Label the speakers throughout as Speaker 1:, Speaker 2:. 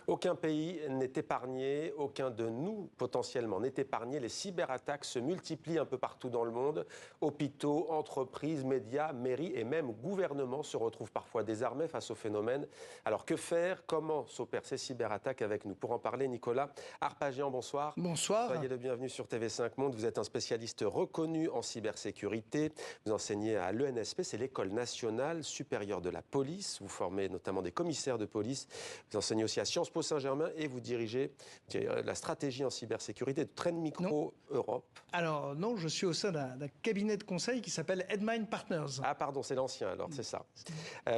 Speaker 1: Aucun pays n'est épargné, aucun de nous potentiellement n'est épargné. Les cyberattaques se multiplient un peu partout dans le monde. Hôpitaux, entreprises, médias, mairies et même gouvernements se retrouvent parfois désarmés face au phénomène. Alors que faire? Comment s'opèrent ces cyberattaques? Avec nous pour en parler, Nicolas Arpagian, bonsoir.
Speaker 2: Bonsoir.
Speaker 1: Soyez le bienvenu sur TV5 Monde. Vous êtes un spécialiste reconnu en cybersécurité. Vous enseignez à l'ENSP, c'est l'École nationale supérieure de la police. Vous formez notamment des commissaires de police. Vous enseignez aussi à Sciences Po Saint-Germain et vous dirigez la stratégie en cybersécurité de Trend Micro Europe.
Speaker 2: Alors non, je suis au sein d'un cabinet de conseil qui s'appelle Edmine Partners.
Speaker 1: Ah pardon, c'est l'ancien alors, c'est ça.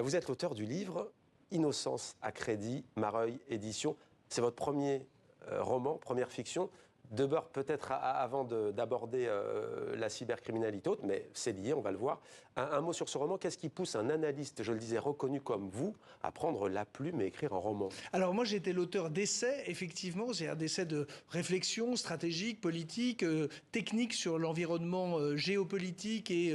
Speaker 1: Vous êtes l'auteur du livre Innocence à crédit, Mareuil Édition. C'est votre premier roman, première fiction. D'abord, peut-être avant d'aborder la cybercriminalité autre, mais c'est lié, on va le voir. Un mot sur ce roman. Qu'est-ce qui pousse un analyste, je le disais, reconnu comme vous, à prendre la plume et écrire un roman?
Speaker 2: Alors moi, j'étais l'auteur d'essais, effectivement. C'est un essai de réflexion stratégique, politique, technique sur l'environnement géopolitique et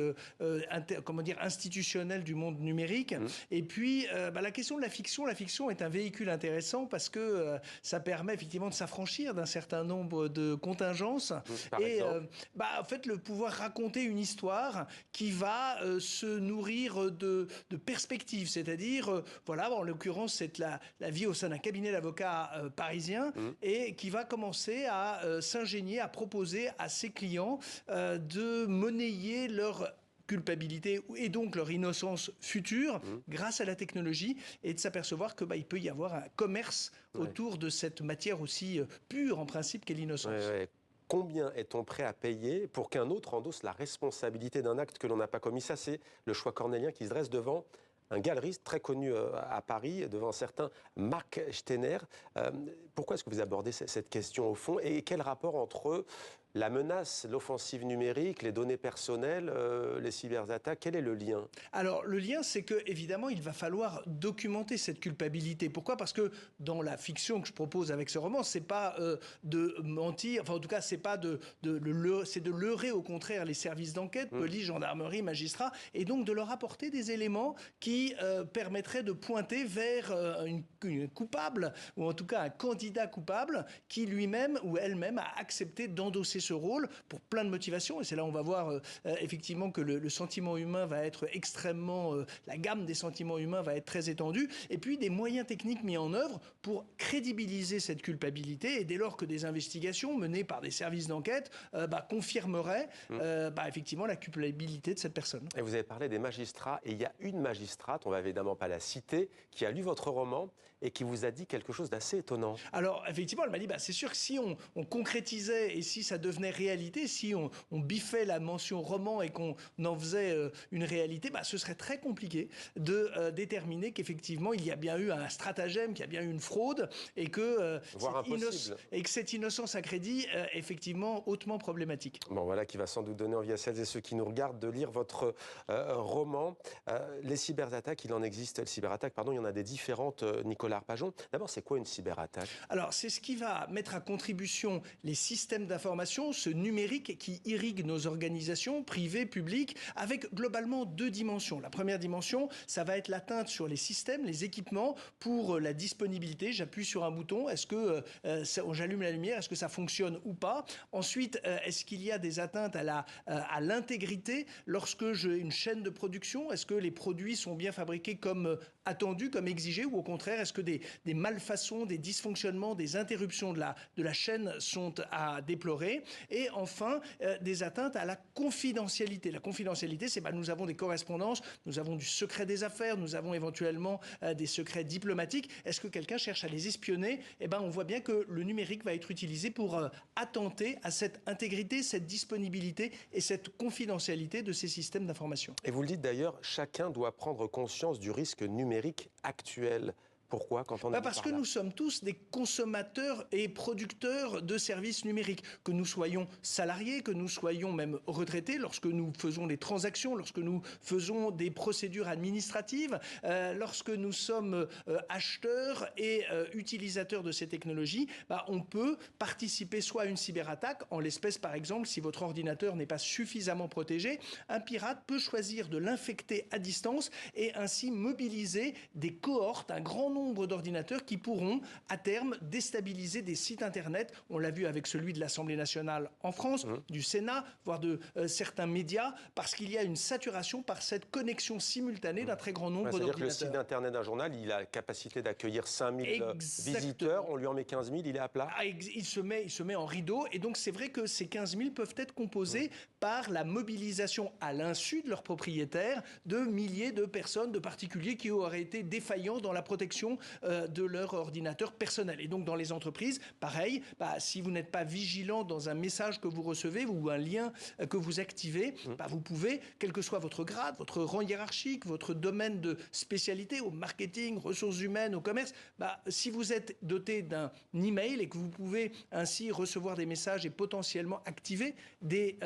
Speaker 2: institutionnel du monde numérique. Et puis, la question de la fiction est un véhicule intéressant parce que ça permet effectivement de s'affranchir d'un certain nombre de contingences et en fait le pouvoir raconter une histoire qui va se nourrir de perspectives, c'est-à-dire en l'occurrence c'est la vie au sein d'un cabinet d'avocats parisien et qui va commencer à s'ingénier, à proposer à ses clients de monnayer leur culpabilité et donc leur innocence future grâce à la technologie et de s'apercevoir que il peut y avoir un commerce autour de cette matière aussi pure en principe qu'est l'innocence.
Speaker 1: Combien est-on prêt à payer pour qu'un autre endosse la responsabilité d'un acte que l'on n'a pas commis? Ça, c'est le choix cornélien qui se dresse devant un galeriste très connu à Paris, devant un certain Marc Steiner. Pourquoi est-ce que vous abordez cette question au fond? Et quel rapport entre la menace, l'offensive numérique, les données personnelles, les cyberattaques, quel est le lien?
Speaker 2: Alors, le lien, c'est que évidemment, il va falloir documenter cette culpabilité. Pourquoi? Parce que dans la fiction que je propose avec ce roman, c'est pas de mentir, enfin en tout cas, c'est pas c'est de leurrer au contraire les services d'enquête, police, gendarmerie, magistrats, et donc de leur apporter des éléments qui permettraient de pointer vers une coupable, ou en tout cas un candidat coupable, qui lui-même ou elle-même a accepté d'endosser ce rôle pour plein de motivations. Et c'est là où on va voir effectivement que le sentiment humain va être extrêmement... la gamme des sentiments humains va être très étendue. Et puis des moyens techniques mis en œuvre pour crédibiliser cette culpabilité. Et dès lors que des investigations menées par des services d'enquête confirmeraient effectivement la culpabilité de cette personne.
Speaker 1: Et vous avez parlé des magistrats. Et il y a une magistrate, on ne va évidemment pas la citer, qui a lu votre roman et qui vous a dit quelque chose d'assez étonnant.
Speaker 2: Alors effectivement, elle m'a dit, c'est sûr que si on concrétisait et si ça devenait réalité, si on biffait la mention roman et qu'on en faisait une réalité, ce serait très compliqué de déterminer qu'effectivement il y a bien eu un stratagème, qu'il y a bien eu une fraude et que, cette innocence à crédit est effectivement hautement problématique.
Speaker 1: Bon, voilà qui va sans doute donner envie à celles et ceux qui nous regardent de lire votre roman. Les cyberattaques, il en existe, il y en a des différentes, Nicolas Arpagian. D'abord, c'est quoi une cyberattaque?
Speaker 2: Alors, c'est ce qui va mettre à contribution les systèmes d'information, ce numérique qui irrigue nos organisations privées, publiques, avec globalement deux dimensions. La première dimension, ça va être l'atteinte sur les systèmes, les équipements, pour la disponibilité. J'appuie sur un bouton, est-ce que j'allume la lumière, est-ce que ça fonctionne ou pas? Ensuite, est-ce qu'il y a des atteintes à l'intégrité lorsque j'ai une chaîne de production? Est-ce que les produits sont bien fabriqués comme attendu, comme exigé, ou au contraire, est-ce que des malfaçons, des dysfonctionnements, des interruptions de la chaîne sont à déplorer? Et enfin, des atteintes à la confidentialité. La confidentialité, c'est nous avons des correspondances, nous avons du secret des affaires, nous avons éventuellement des secrets diplomatiques. Est-ce que quelqu'un cherche à les espionner? On voit bien que le numérique va être utilisé pour attenter à cette intégrité, cette disponibilité et cette confidentialité de ces systèmes d'information.
Speaker 1: Et vous le dites d'ailleurs, chacun doit prendre conscience du risque numérique actuel. Pourquoi quand on
Speaker 2: Parce que nous sommes tous des consommateurs et producteurs de services numériques. Que nous soyons salariés, que nous soyons même retraités, lorsque nous faisons des transactions, lorsque nous faisons des procédures administratives, lorsque nous sommes acheteurs et utilisateurs de ces technologies, on peut participer soit à une cyberattaque, en l'espèce par exemple, si votre ordinateur n'est pas suffisamment protégé, un pirate peut choisir de l'infecter à distance et ainsi mobiliser des cohortes, un grand nombre nombre d'ordinateurs qui pourront, à terme, déstabiliser des sites Internet. On l'a vu avec celui de l'Assemblée nationale en France, du Sénat, voire de certains médias, parce qu'il y a une saturation par cette connexion simultanée d'un très grand nombre d'ordinateurs.
Speaker 1: C'est-à-dire que le site d'Internet d'un journal, il a la capacité d'accueillir 5000 visiteurs, on lui en met 15 000, il est à plat.
Speaker 2: Il se met en rideau, et donc c'est vrai que ces 15 000 peuvent être composés par la mobilisation à l'insu de leurs propriétaires de milliers de personnes, de particuliers qui auraient été défaillants dans la protection de leur ordinateur personnel. Et donc dans les entreprises, pareil, si vous n'êtes pas vigilant dans un message que vous recevez ou un lien que vous activez, vous pouvez, quel que soit votre grade, votre rang hiérarchique, votre domaine de spécialité, au marketing, ressources humaines, au commerce, si vous êtes doté d'un email et que vous pouvez ainsi recevoir des messages et potentiellement activer des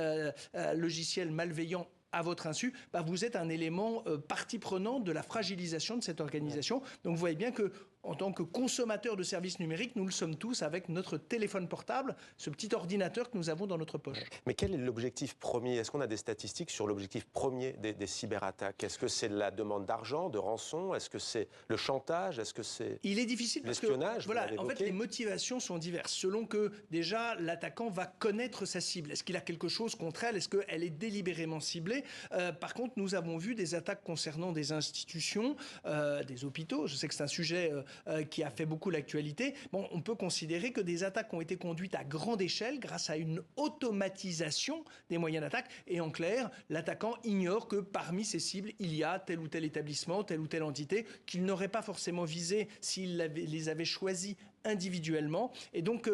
Speaker 2: logiciels malveillants à votre insu, vous êtes un élément partie prenante de la fragilisation de cette organisation. Donc vous voyez bien que en tant que consommateurs de services numériques, nous le sommes tous avec notre téléphone portable, ce petit ordinateur que nous avons dans notre poche.
Speaker 1: Mais quel est l'objectif premier? Est-ce qu'on a des statistiques sur l'objectif premier des cyberattaques? Est-ce que c'est la demande d'argent, de rançon? Est-ce que c'est le chantage? Est-ce que c'est
Speaker 2: Il est difficile parce que en fait, les motivations sont diverses. Selon que déjà l'attaquant va connaître sa cible. Est-ce qu'il a quelque chose contre elle? Est-ce qu'elle est délibérément ciblée? Par contre, nous avons vu des attaques concernant des institutions, des hôpitaux. Je sais que c'est un sujet qui a fait beaucoup l'actualité. On peut considérer que des attaques ont été conduites à grande échelle grâce à une automatisation des moyens d'attaque. Et en clair, l'attaquant ignore que parmi ses cibles, il y a tel ou tel établissement, telle ou telle entité qu'il n'aurait pas forcément visé s'il les avait choisis individuellement. Et donc,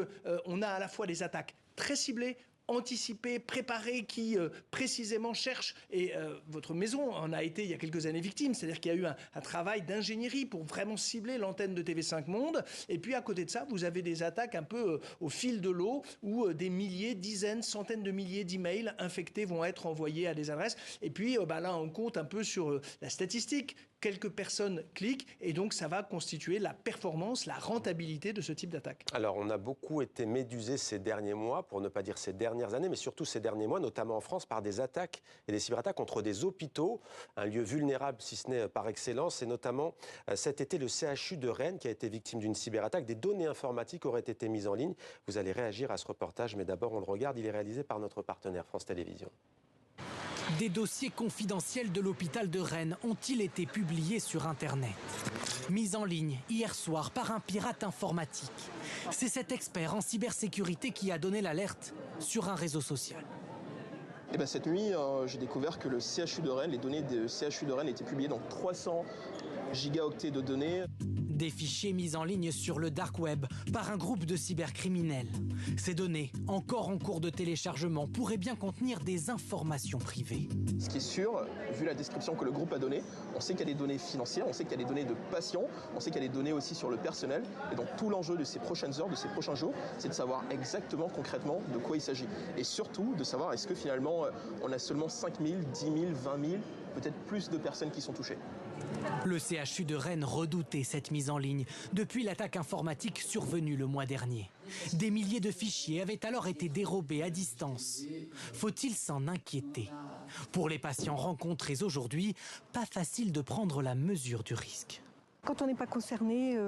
Speaker 2: on a à la fois des attaques très ciblées, anticipés, préparés, qui précisément cherchent, et votre maison en a été il y a quelques années victime, c'est-à-dire qu'il y a eu un travail d'ingénierie pour vraiment cibler l'antenne de TV5 Monde, et puis à côté de ça, vous avez des attaques un peu au fil de l'eau, où des milliers, dizaines, centaines de milliers d'emails infectés vont être envoyés à des adresses, et puis là on compte un peu sur la statistique. Quelques personnes cliquent et donc ça va constituer la performance, la rentabilité de ce type d'attaque.
Speaker 1: Alors on a beaucoup été médusés ces derniers mois, pour ne pas dire ces dernières années, mais surtout ces derniers mois, notamment en France, par des attaques et des cyberattaques contre des hôpitaux, un lieu vulnérable si ce n'est par excellence, et notamment cet été le CHU de Rennes qui a été victime d'une cyberattaque. Des données informatiques auraient été mises en ligne. Vous allez réagir à ce reportage, mais d'abord on le regarde, il est réalisé par notre partenaire France Télévisions.
Speaker 3: Des dossiers confidentiels de l'hôpital de Rennes ont-ils été publiés sur Internet? Mis en ligne hier soir par un pirate informatique. C'est cet expert en cybersécurité qui a donné l'alerte sur un réseau social.
Speaker 4: Cette nuit, j'ai découvert que le CHU de Rennes, les données du CHU de Rennes étaient publiées dans 300 gigaoctets de données.
Speaker 3: Des fichiers mis en ligne sur le dark web par un groupe de cybercriminels. Ces données, encore en cours de téléchargement, pourraient bien contenir des informations privées.
Speaker 4: Ce qui est sûr, vu la description que le groupe a donnée, on sait qu'il y a des données financières, on sait qu'il y a des données de patients, on sait qu'il y a des données aussi sur le personnel. Et donc tout l'enjeu de ces prochaines heures, de ces prochains jours, c'est de savoir exactement, concrètement, de quoi il s'agit. Et surtout, de savoir est-ce que finalement, on a seulement 5 000, 10 000, 20 000, peut-être plus de personnes qui sont touchées.
Speaker 3: Le CHU de Rennes redoutait cette mise en ligne depuis l'attaque informatique survenue le mois dernier. Des milliers de fichiers avaient alors été dérobés à distance. Faut-il s'en inquiéter? Pour les patients rencontrés aujourd'hui, pas facile de prendre la mesure du risque.
Speaker 5: Quand on n'est pas concerné,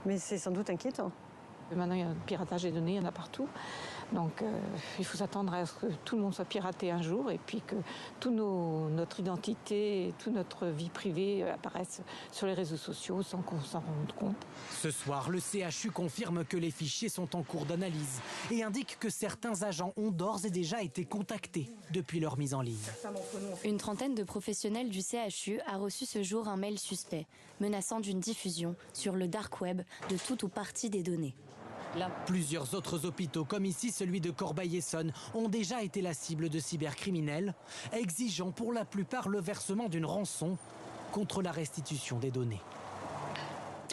Speaker 5: mais c'est sans doute inquiétant.
Speaker 6: Maintenant, il y a un piratage des données, il y en a partout. Donc, il faut s'attendre à ce que tout le monde soit piraté un jour et puis que toute notre identité, toute notre vie privée apparaissent sur les réseaux sociaux sans qu'on s'en rende compte.
Speaker 3: Ce soir, le CHU confirme que les fichiers sont en cours d'analyse et indique que certains agents ont d'ores et déjà été contactés depuis leur mise en ligne.
Speaker 7: Une trentaine de professionnels du CHU a reçu ce jour un mail suspect, menaçant d'une diffusion sur le dark web de tout ou partie des données.
Speaker 3: Plusieurs autres hôpitaux, comme ici celui de Corbeil-Essonnes, ont déjà été la cible de cybercriminels, exigeant pour la plupart le versement d'une rançon contre la restitution des données.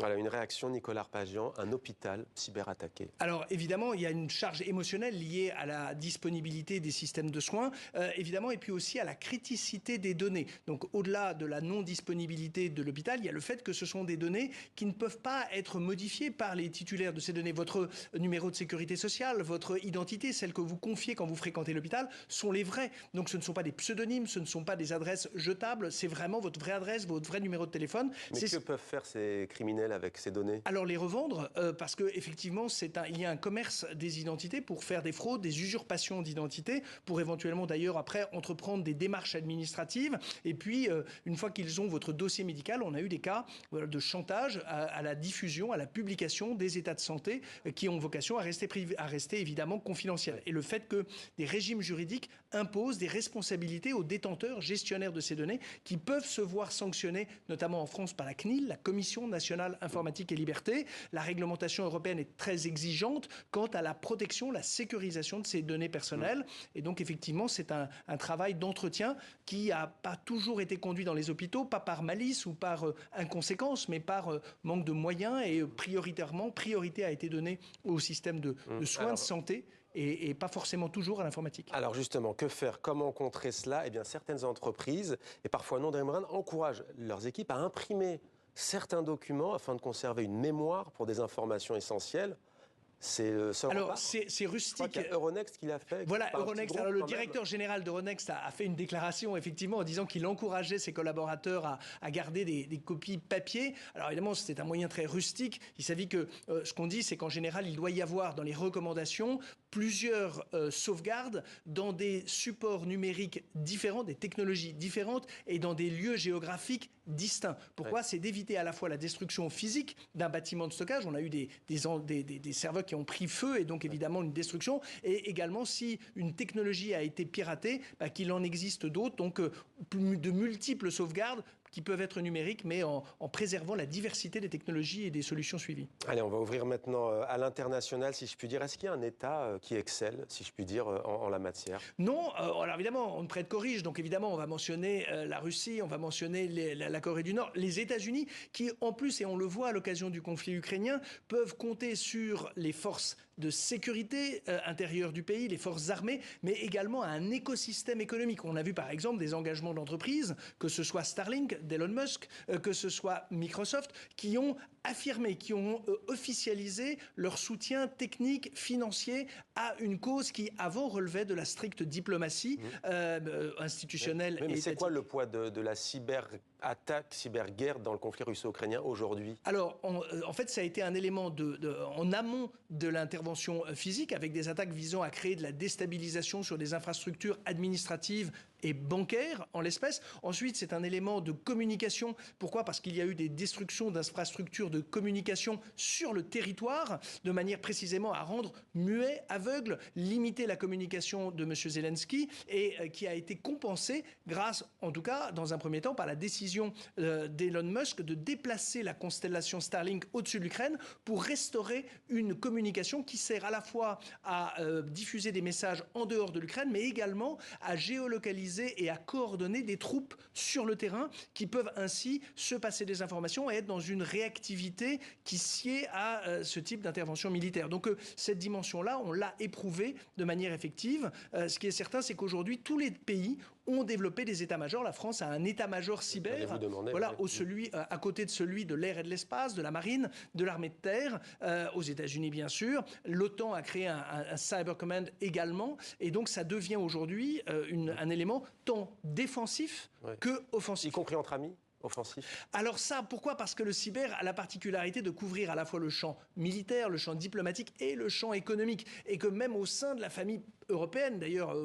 Speaker 1: Voilà, une réaction, Nicolas Arpagian, un hôpital cyberattaqué.
Speaker 2: Alors évidemment, il y a une charge émotionnelle liée à la disponibilité des systèmes de soins, évidemment, et puis aussi à la criticité des données. Donc au-delà de la non-disponibilité de l'hôpital, il y a le fait que ce sont des données qui ne peuvent pas être modifiées par les titulaires de ces données. Votre numéro de sécurité sociale, votre identité, celle que vous confiez quand vous fréquentez l'hôpital, sont les vraies. Donc ce ne sont pas des pseudonymes, ce ne sont pas des adresses jetables, c'est vraiment votre vraie adresse, votre vrai numéro de téléphone.
Speaker 1: Mais que peuvent faire ces criminels avec ces données?
Speaker 2: Alors les revendre, parce qu'effectivement, il y a un commerce des identités pour faire des fraudes, des usurpations d'identité, pour éventuellement d'ailleurs après entreprendre des démarches administratives. Et puis, une fois qu'ils ont votre dossier médical, on a eu des cas de chantage à la diffusion, à la publication des états de santé qui ont vocation à rester évidemment confidentiels. Et le fait que des régimes juridiques imposent des responsabilités aux détenteurs, gestionnaires de ces données, qui peuvent se voir sanctionnés, notamment en France par la CNIL, la Commission nationale informatique et liberté. La réglementation européenne est très exigeante quant à la protection, la sécurisation de ces données personnelles. Et donc, effectivement, c'est un travail d'entretien qui n'a pas toujours été conduit dans les hôpitaux, pas par malice ou par inconséquence, mais par manque de moyens. Et priorité a été donnée au système de soins de santé. Et pas forcément toujours à l'informatique.
Speaker 1: Alors justement, que faire? Comment contrer cela? Eh bien, certaines entreprises, et parfois non démocratiques, encouragent leurs équipes à imprimer certains documents afin de conserver une mémoire pour des informations essentielles. C'est le seul
Speaker 2: Alors, c'est rustique.
Speaker 1: Il y a Euronext qui l'a fait.
Speaker 2: Voilà, Euronext. Alors, le directeur général d'Euronext a fait une déclaration, effectivement, en disant qu'il encourageait ses collaborateurs à garder des copies papier. Alors, évidemment, c'était un moyen très rustique. Il s'agit que ce qu'on dit, c'est qu'en général, il doit y avoir dans les recommandations plusieurs sauvegardes dans des supports numériques différents, des technologies différentes et dans des lieux géographiques distincts. Pourquoi? C'est d'éviter à la fois la destruction physique d'un bâtiment de stockage. On a eu des serveurs qui ont pris feu et donc évidemment une destruction. Et également, si une technologie a été piratée, qu'il en existe d'autres. Donc de multiples sauvegardes qui peuvent être numériques, mais en préservant la diversité des technologies et des solutions suivies.
Speaker 1: Allez, on va ouvrir maintenant à l'international, si je puis dire. Est-ce qu'il y a un État qui excelle, si je puis dire, en la matière?
Speaker 2: Non. Alors évidemment, on ne prête corrige. Donc évidemment, on va mentionner la Russie, on va mentionner la Corée du Nord, les États-Unis, qui en plus, et on le voit à l'occasion du conflit ukrainien, peuvent compter sur les forces de sécurité intérieure du pays, les forces armées, mais également un écosystème économique. On a vu par exemple des engagements d'entreprises, que ce soit Starlink d'Elon Musk, que ce soit Microsoft, qui ont affirmé, qui ont officialisé leur soutien technique, financier à une cause qui avant relevait de la stricte diplomatie institutionnelle.
Speaker 1: Mais c'est quoi le poids de la cyberattaque, cyberguerre dans le conflit russo-ukrainien aujourd'hui?
Speaker 2: Alors, en fait, ça a été un élément en amont de l'intervention physique, avec des attaques visant à créer de la déstabilisation sur des infrastructures administratives et bancaires, en l'espèce. Ensuite, c'est un élément de communication. Pourquoi? Parce qu'il y a eu des destructions d'infrastructures de communication sur le territoire, de manière précisément à rendre muet, aveugle, limiter la communication de M. Zelensky, et qui a été compensée grâce, en tout cas, dans un premier temps, par la décision d'Elon Musk de déplacer la constellation Starlink au-dessus de l'Ukraine pour restaurer une communication qui sert à la fois à diffuser des messages en dehors de l'Ukraine, mais également à géolocaliser et à coordonner des troupes sur le terrain qui peuvent ainsi se passer des informations et être dans une réactivité qui sied à ce type d'intervention militaire. Donc cette dimension-là, on l'a éprouvée de manière effective. Ce qui est certain, c'est qu'aujourd'hui, tous les pays ont développé des états-majors. La France a un état-major cyber, voilà, à côté de celui de l'air et de l'espace, de la marine, de l'armée de terre, aux États-Unis bien sûr. L'OTAN a créé un Cyber Command également, et donc ça devient aujourd'hui un élément tant défensif que offensif.
Speaker 1: Y compris entre amis? Offensif.
Speaker 2: Alors ça, pourquoi? Parce que le cyber a la particularité de couvrir à la fois le champ militaire, le champ diplomatique et le champ économique. Et que même au sein de la famille européenne, d'ailleurs,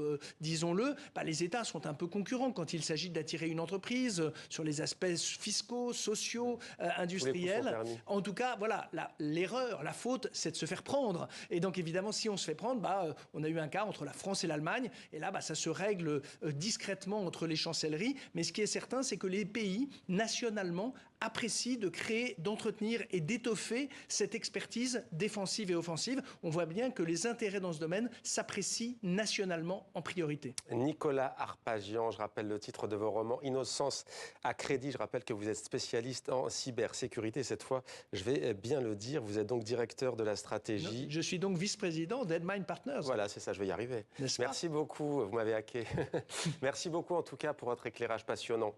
Speaker 2: disons-le, les États sont un peu concurrents quand il s'agit d'attirer une entreprise sur les aspects fiscaux, sociaux, industriels. En tout cas, voilà, l'erreur, la faute, c'est de se faire prendre. Et donc, évidemment, si on se fait prendre, on a eu un cas entre la France et l'Allemagne. Et là, ça se règle discrètement entre les chancelleries. Mais ce qui est certain, c'est que les pays, nationalement, apprécient de créer, d'entretenir et d'étoffer cette expertise défensive et offensive. On voit bien que les intérêts dans ce domaine s'apprécient nationalement en priorité.
Speaker 1: Nicolas Arpagian, je rappelle le titre de vos romans, Innocence à crédit. Je rappelle que vous êtes spécialiste en cybersécurité. Cette fois, je vais bien le dire, vous êtes donc directeur de la stratégie.
Speaker 2: Je suis donc vice-président d'Edmine Partners.
Speaker 1: Voilà, c'est ça, je vais y arriver. Merci beaucoup, vous m'avez hacké. Merci beaucoup en tout cas pour votre éclairage passionnant.